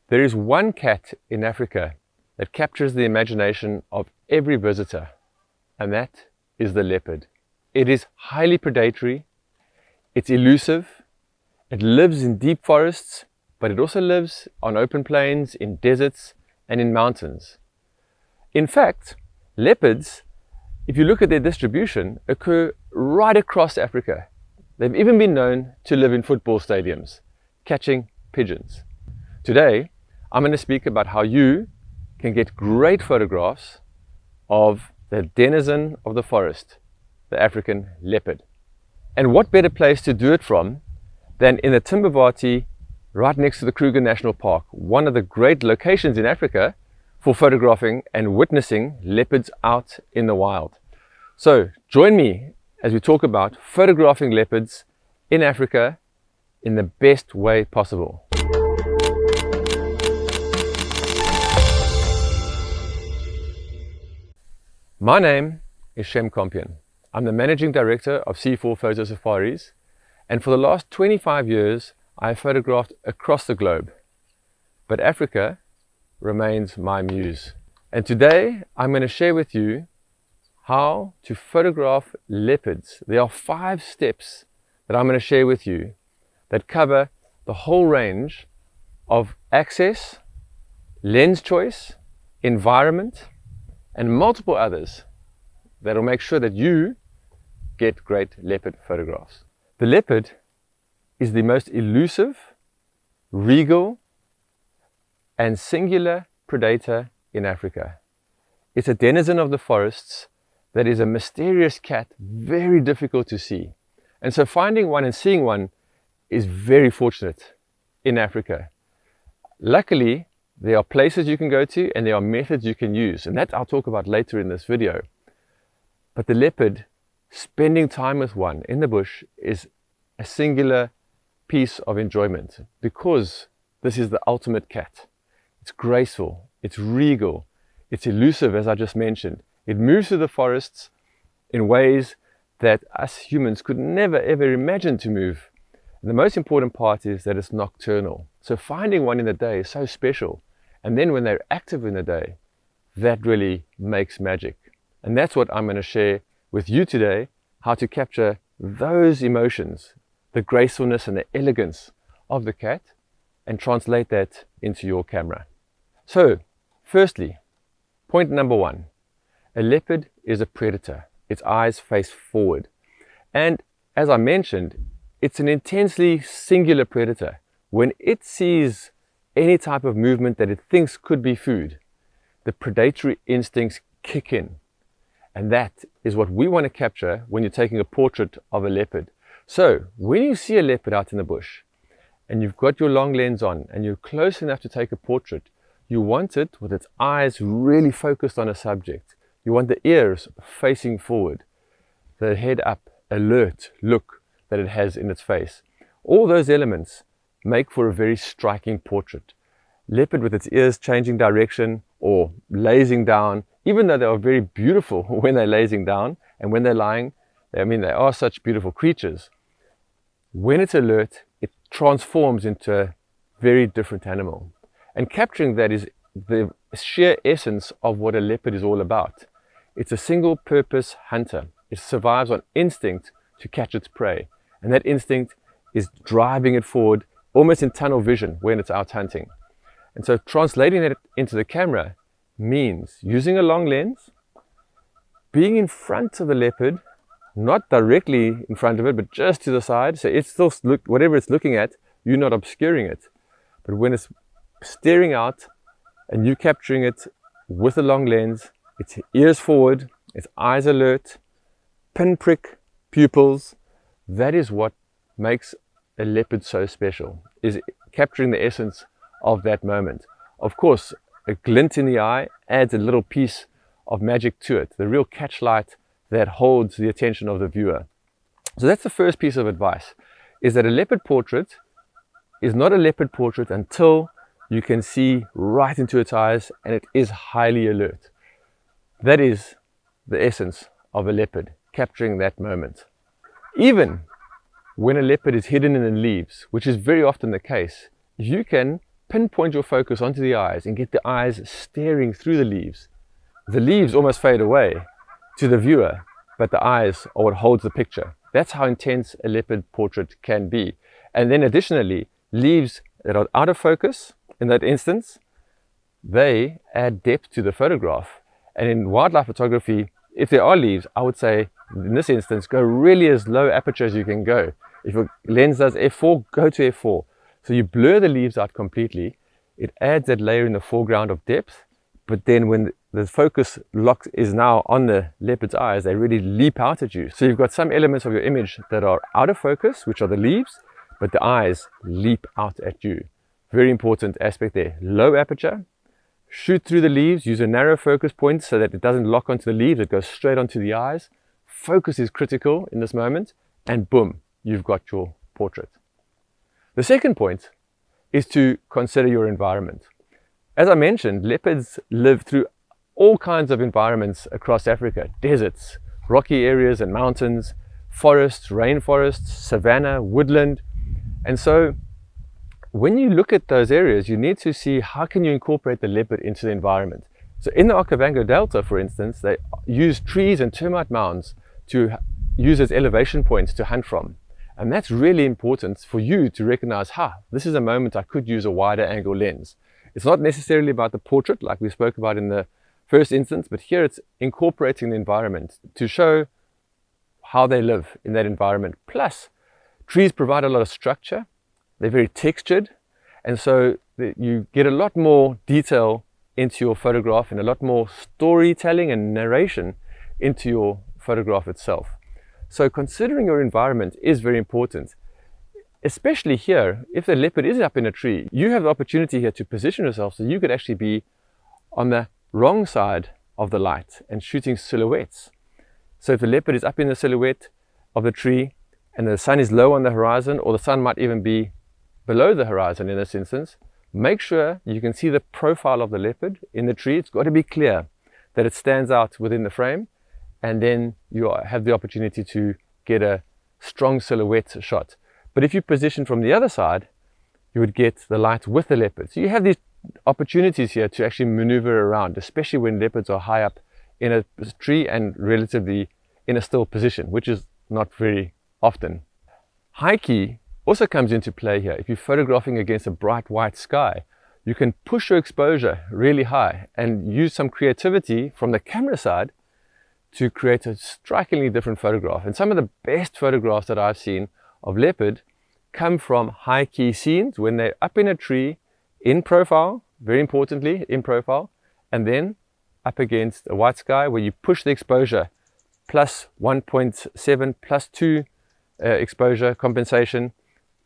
There is one cat in Africa that captures the imagination of every visitor, and that is the leopard. It is highly predatory, it's elusive, it lives in deep forests, but it also lives on open plains, in deserts, and in mountains. In fact, leopards, if you look at their distribution, occur right across Africa. They've even been known to live in football stadiums, catching pigeons. Today, I'm going to speak about how you can get great photographs of the denizen of the forest, the African leopard. And what better place to do it from than in the Timbavati, right next to the Kruger National Park, one of the great locations in Africa for photographing and witnessing leopards out in the wild. So join me as we talk about photographing leopards in Africa in the best way possible. My name is Shem Compion. I'm the Managing Director of C4 Photo Safaris, and for the last 25 years I have photographed across the globe. But Africa remains my muse. And today I'm going to share with you how to photograph leopards. There are 5 steps that I'm going to share with you that cover the whole range of access, lens choice, environment, and multiple others that will make sure that you get great leopard photographs. The leopard is the most elusive, regal, and singular predator in Africa. It's a denizen of the forests that is a mysterious cat, very difficult to see. And so finding one and seeing one is very fortunate in Africa. Luckily, there are places you can go to and there are methods you can use, and that I'll talk about later in this video. But the leopard, spending time with one in the bush is a singular piece of enjoyment because this is the ultimate cat. It's graceful, it's regal, it's elusive, as I just mentioned. It moves through the forests in ways that us humans could never ever imagine to move. And the most important part is that it's nocturnal. So finding one in the day is so special. And then when they're active in the day, that really makes magic. And that's what I'm going to share with you today, how to capture those emotions, the gracefulness and the elegance of the cat, and translate that into your camera. So, firstly, point number 1, a leopard is a predator. Its eyes face forward. And as I mentioned, it's an intensely singular predator. When it sees any type of movement that it thinks could be food, the predatory instincts kick in. And that is what we want to capture when you're taking a portrait of a leopard. So when you see a leopard out in the bush and you've got your long lens on and you're close enough to take a portrait, you want it with its eyes really focused on a subject. You want the ears facing forward, the head up, alert look that it has in its face. All those elements make for a very striking portrait. Leopard with its ears changing direction or lazing down, even though they are very beautiful when they're lazing down and when they're lying, they are such beautiful creatures. When it's alert, it transforms into a very different animal. And capturing that is the sheer essence of what a leopard is all about. It's a single purpose hunter. It survives on instinct to catch its prey. And that instinct is driving it forward almost in tunnel vision when it's out hunting. And so translating that into the camera means using a long lens, being in front of the leopard, not directly in front of it, but just to the side. So it's still whatever it's looking at, you're not obscuring it. But when it's staring out and you capturing it with a long lens, its ears forward, its eyes alert, pinprick pupils, that is what makes a leopard so special, is capturing the essence of that moment. Of course, a glint in the eye adds a little piece of magic to it, the real catchlight that holds the attention of the viewer. So that's the first piece of advice, is that a leopard portrait is not a leopard portrait until you can see right into its eyes and it is highly alert. That is the essence of a leopard, capturing that moment. Even when a leopard is hidden in the leaves, which is very often the case, if you can pinpoint your focus onto the eyes and get the eyes staring through the leaves almost fade away to the viewer, but the eyes are what holds the picture. That's how intense a leopard portrait can be. And then additionally, leaves that are out of focus in that instance, they add depth to the photograph. And in wildlife photography, if there are leaves, I would say in this instance, go really as low aperture as you can go. If your lens does f4, go to f4. So you blur the leaves out completely. It adds that layer in the foreground of depth. But then when the focus lock is now on the leopard's eyes, they really leap out at you. So you've got some elements of your image that are out of focus, which are the leaves, but the eyes leap out at you. Very important aspect there. Low aperture, shoot through the leaves, use a narrow focus point so that it doesn't lock onto the leaves, it goes straight onto the eyes. Focus is critical in this moment, and boom, you've got your portrait. The second point is to consider your environment. As I mentioned, leopards live through all kinds of environments across Africa. Deserts, rocky areas and mountains, forests, rainforests, savanna, woodland. And so when you look at those areas, you need to see how can you incorporate the leopard into the environment. So in the Okavango Delta, for instance, they use trees and termite mounds to use as elevation points to hunt from. And that's really important for you to recognize, this is a moment I could use a wider angle lens. It's not necessarily about the portrait like we spoke about in the first instance, but here it's incorporating the environment to show how they live in that environment. Plus, trees provide a lot of structure. They're very textured, and so you get a lot more detail into your photograph and a lot more storytelling and narration into your photograph itself. So considering your environment is very important. Especially here, if the leopard is up in a tree, you have the opportunity here to position yourself so you could actually be on the wrong side of the light and shooting silhouettes. So if the leopard is up in the silhouette of the tree and the sun is low on the horizon, or the sun might even be below the horizon in this instance, make sure you can see the profile of the leopard in the tree. It's got to be clear that it stands out within the frame, and then you have the opportunity to get a strong silhouette shot. But if you position from the other side, you would get the light with the leopard. So you have these opportunities here to actually maneuver around, especially when leopards are high up in a tree and relatively in a still position, which is not very often. High key also comes into play here. If you're photographing against a bright white sky, you can push your exposure really high and use some creativity from the camera side to create a strikingly different photograph. And some of the best photographs that I've seen of leopard come from high key scenes when they're up in a tree in profile, very importantly in profile, and then up against a white sky where you push the exposure plus 1.7 plus 2 exposure compensation.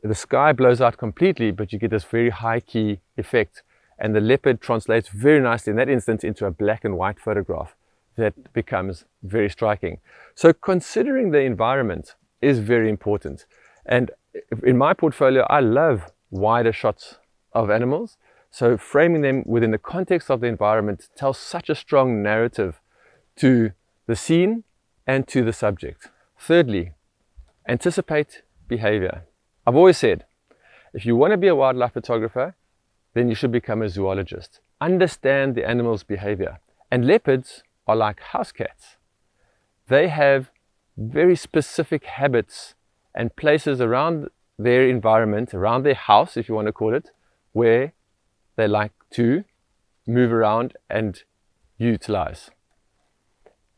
The sky blows out completely, but you get this very high key effect, and the leopard translates very nicely in that instance into a black and white photograph that becomes very striking. So considering the environment is very important. And in my portfolio, I love wider shots of animals. So framing them within the context of the environment tells such a strong narrative to the scene and to the subject. Thirdly, anticipate behavior. I've always said, if you want to be a wildlife photographer, then you should become a zoologist. Understand the animal's behavior. And leopards are like house cats. They have very specific habits and places around their environment, around their house, if you want to call it, where they like to move around and utilize.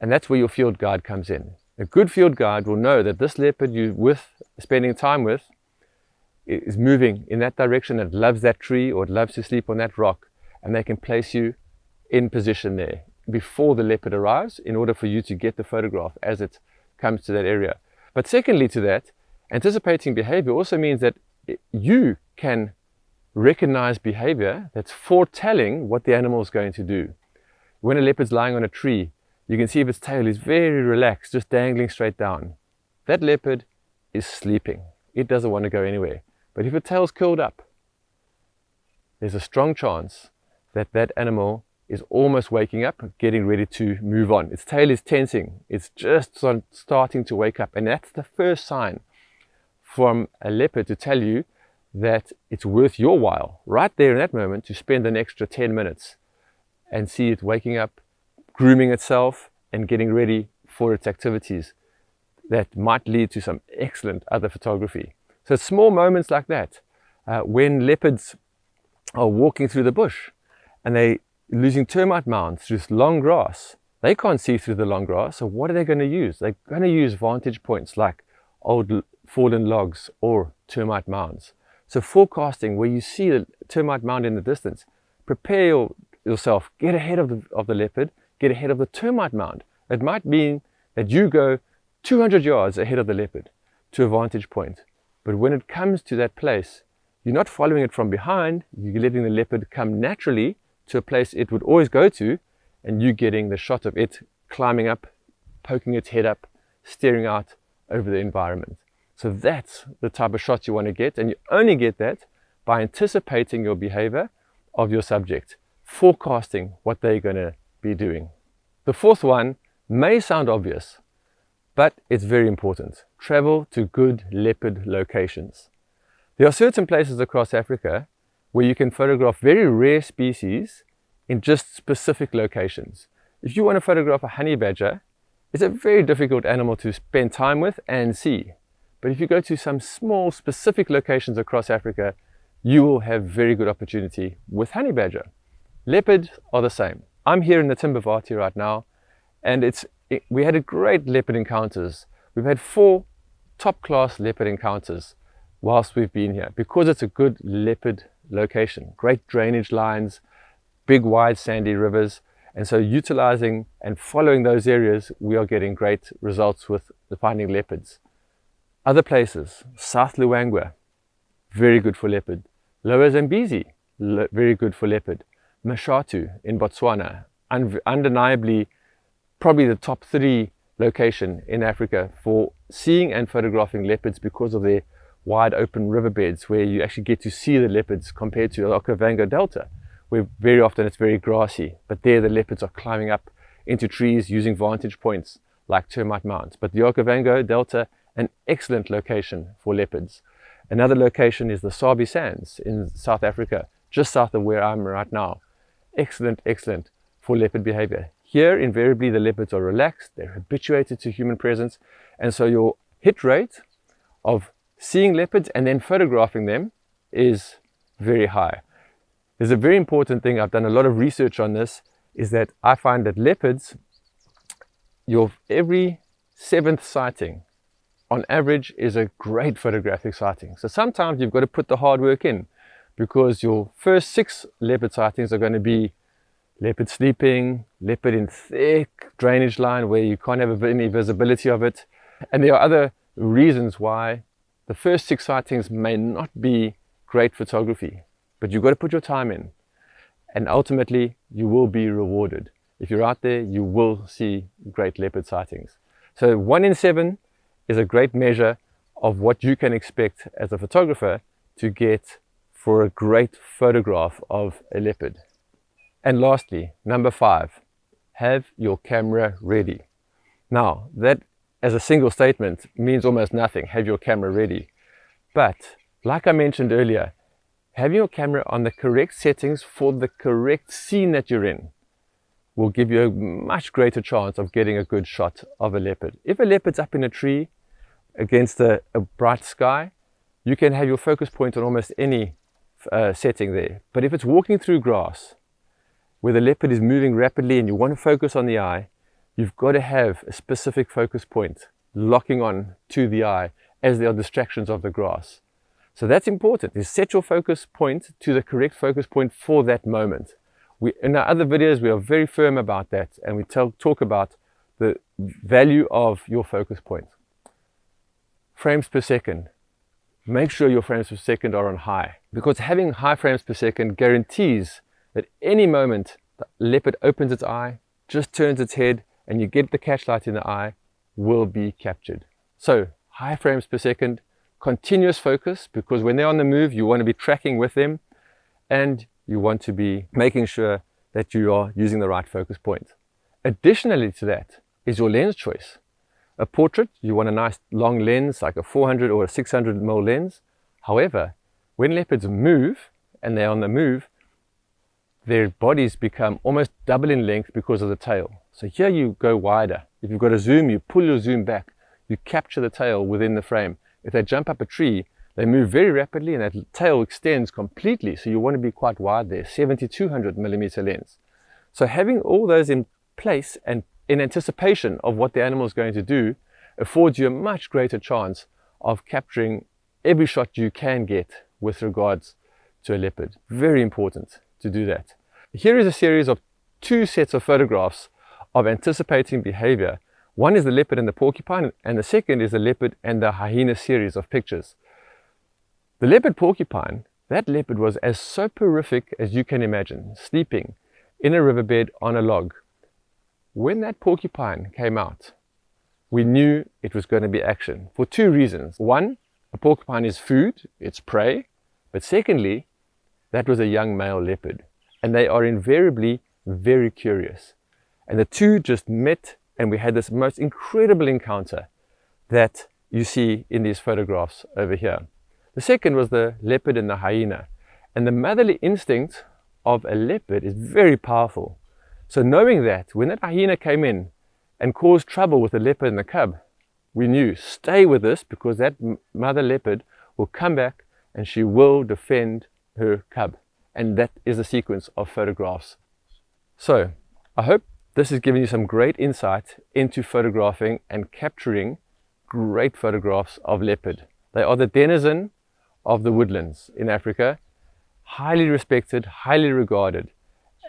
And that's where your field guide comes in. A good field guide will know that this leopard you're spending time with is moving in that direction, it loves that tree or it loves to sleep on that rock, and they can place you in position there before the leopard arrives in order for you to get the photograph as it comes to that area. But secondly to that, anticipating behavior also means that you can recognize behavior that's foretelling what the animal is going to do. When a leopard's lying on a tree, you can see if its tail is very relaxed, just dangling straight down. That leopard is sleeping. It doesn't want to go anywhere. But if its tail's curled up, there's a strong chance that that animal is almost waking up, getting ready to move on. Its tail is tensing. It's just starting to wake up. And that's the first sign from a leopard to tell you that it's worth your while right there in that moment to spend an extra 10 minutes and see it waking up, grooming itself and getting ready for its activities that might lead to some excellent other photography. So it's small moments like that. When leopards are walking through the bush and they're losing termite mounds through long grass, they can't see through the long grass, so what are they going to use? They're going to use vantage points like old fallen logs or termite mounds. So forecasting where you see a termite mound in the distance, prepare yourself, get ahead of the leopard, get ahead of the termite mound. It might mean that you go 200 yards ahead of the leopard to a vantage point. But when it comes to that place, you're not following it from behind, you're letting the leopard come naturally to a place it would always go to, and you getting the shot of it climbing up, poking its head up, staring out over the environment. So that's the type of shot you want to get, and you only get that by anticipating your behavior of your subject, forecasting what they're going to be doing. The fourth one may sound obvious, but it's very important. Travel to good leopard locations. There are certain places across Africa where you can photograph very rare species in just specific locations. If you want to photograph a honey badger, it's a very difficult animal to spend time with and see. But if you go to some small specific locations across Africa, you will have very good opportunity with honey badger. Leopards are the same. I'm here in the Timbavati right now, and we had a great leopard encounters. We've had 4 top-class leopard encounters whilst we've been here because it's a good leopard location. Great drainage lines, big wide sandy rivers, and so utilizing and following those areas, we are getting great results with finding leopards. Other places, South Luangwa, very good for leopard. Lower Zambezi, very good for leopard. Mashatu in Botswana, undeniably probably the top 3 location in Africa for seeing and photographing leopards because of their wide open riverbeds where you actually get to see the leopards compared to the Okavango Delta, where very often it's very grassy, but there the leopards are climbing up into trees using vantage points like termite mounds. But the Okavango Delta, an excellent location for leopards. Another location is the Sabi Sands in South Africa, just south of where I'm right now. Excellent, excellent for leopard behavior. Here, invariably, the leopards are relaxed, they're habituated to human presence, and so your hit rate of seeing leopards and then photographing them is very high. There's a very important thing, I've done a lot of research on this, is that I find that leopards, every 7th sighting, on average, is a great photographic sighting. So sometimes you've got to put the hard work in because your first 6 leopard sightings are going to be leopard sleeping, leopard in thick drainage line where you can't have any visibility of it. And there are other reasons why the first 6 sightings may not be great photography, but you've got to put your time in and ultimately you will be rewarded. If you're out there, you will see great leopard sightings. So 1 in 7 is a great measure of what you can expect as a photographer to get for a great photograph of a leopard. And lastly, number 5, have your camera ready. Now, that as a single statement means almost nothing, have your camera ready. But like I mentioned earlier, having your camera on the correct settings for the correct scene that you're in will give you a much greater chance of getting a good shot of a leopard. If a leopard's up in a tree against a bright sky, you can have your focus point on almost any setting there. But if it's walking through grass, where the leopard is moving rapidly and you want to focus on the eye, you've got to have a specific focus point locking on to the eye as there are distractions of the grass. So that's important, is set your focus point to the correct focus point for that moment. In our other videos, we are very firm about that, and we talk about the value of your focus point. Frames per second. Make sure your frames per second are on high, because having high frames per second guarantees that any moment the leopard opens its eye, just turns its head, and you get the catchlight in the eye, will be captured. So high frames per second, continuous focus, because when they're on the move, you want to be tracking with them, and you want to be making sure that you are using the right focus point. Additionally to that is your lens choice. A portrait, you want a nice long lens like a 400 or a 600mm lens. However, When leopards move, and they're on the move, their bodies become almost double in length because of the tail. So here you go wider. If you've got a zoom, you pull your zoom back, you capture the tail within the frame. If they jump up a tree, they move very rapidly and that tail extends completely. So you want to be quite wide there, 70-200mm lens. So having all those in place and in anticipation of what the animal is going to do affords you a much greater chance of capturing every shot you can get with regards to a leopard. Very important to do that. Here is a series of 2 sets of photographs of anticipating behavior. One is the leopard and the porcupine, and the second is the leopard and the hyena series of pictures. The leopard porcupine, that leopard was as soporific as you can imagine, sleeping in a riverbed on a log. When that porcupine came out, we knew it was going to be action for 2 reasons. One, a porcupine is food, it's prey, but secondly, that was a young male leopard, and they are invariably very curious. And the 2 just met, and we had this most incredible encounter that you see in these photographs over here. The second was the leopard and the hyena, and the motherly instinct of a leopard is very powerful. So knowing that, when that hyena came in and caused trouble with the leopard and the cub, we knew, stay with this, because that mother leopard will come back and she will defend her cub. And that is the sequence of photographs. So I hope this has given you some great insight into photographing and capturing great photographs of leopard. They are the denizen of the woodlands in Africa, highly respected, highly regarded.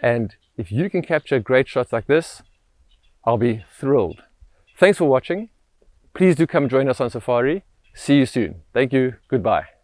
And if you can capture great shots like this, I'll be thrilled. Thanks for watching. Please do come join us on safari. See you soon. Thank you. Goodbye.